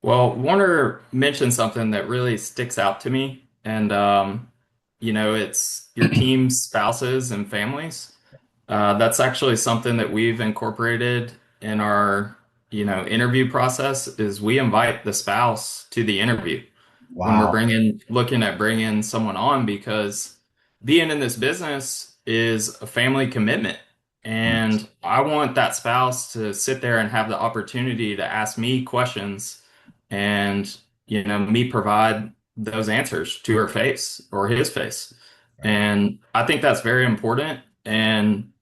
Well, Warner mentioned something that really sticks out to me, and it's your team's spouses and families. That's actually something that we've incorporated in our, interview process. Is we invite the spouse to the interview when we're Wow. looking at bringing someone on, because being in this business is a family commitment. And I want that spouse to sit there and have the opportunity to ask me questions and, me provide those answers to her face or his face. Right. And I think that's very important. And,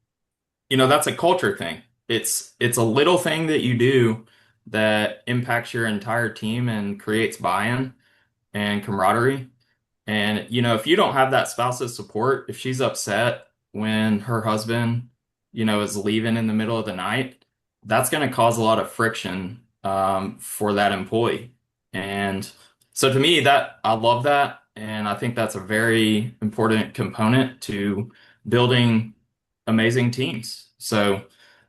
that's a culture thing. It's a little thing that you do that impacts your entire team and creates buy-in and camaraderie. And, if you don't have that spouse's support, if she's upset when her husband, is leaving in the middle of the night, that's going to cause a lot of friction for that employee. And so to me, that I love that. And I think that's a very important component to building amazing teams. So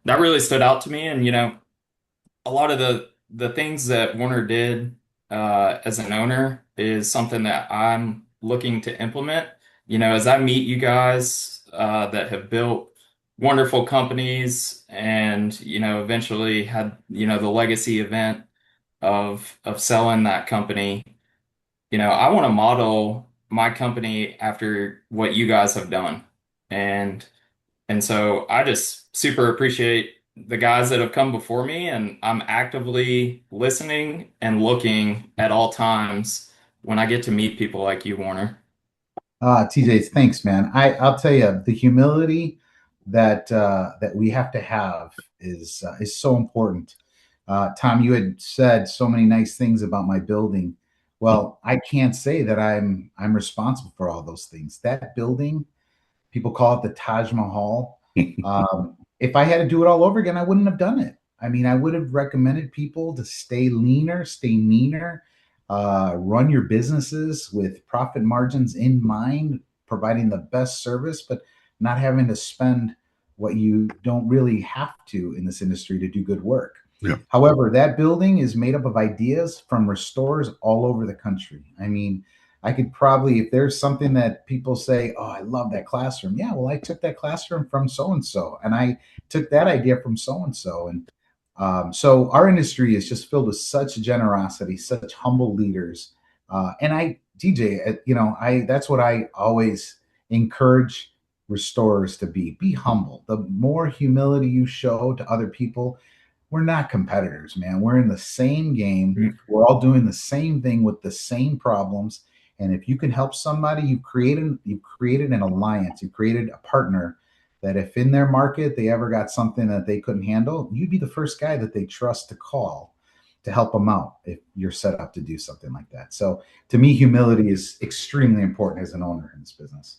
that really stood out to me. And, a lot of the things that Warner did as an owner is something that I'm looking to implement. As I meet you guys that have built wonderful companies and eventually had the legacy event of selling that company. I want to model my company after what you guys have done, and so I just super appreciate the guys that have come before me, and I'm actively listening and looking at all times when I get to meet people like you, Warner. TJ, thanks, man. I'll tell you, the humility that we have to have is so important. Tom, you had said so many nice things about my building. Well, I can't say that I'm responsible for all those things. That building, people call it the Taj Mahal. If I had to do it all over again, I wouldn't have done it. I mean, I would have recommended people to stay leaner, stay meaner, run your businesses with profit margins in mind, providing the best service, but not having to spend what you don't really have to in this industry to do good work. Yeah. However, that building is made up of ideas from restorers all over the country. I mean, I could probably, if there's something that people say, oh, I love that classroom. Yeah, well, I took that classroom from so and so, and I took that idea from so and so. And so our industry is just filled with such generosity, such humble leaders. And TJ, that's what I always encourage restorers to be. Be humble. The more humility you show to other people, we're not competitors, man. We're in the same game. We're all doing the same thing with the same problems. And if you can help somebody, you've created an alliance, you've created a partner that if in their market they ever got something that they couldn't handle, you'd be the first guy that they trust to call to help them out if you're set up to do something like that. So to me, humility is extremely important as an owner in this business.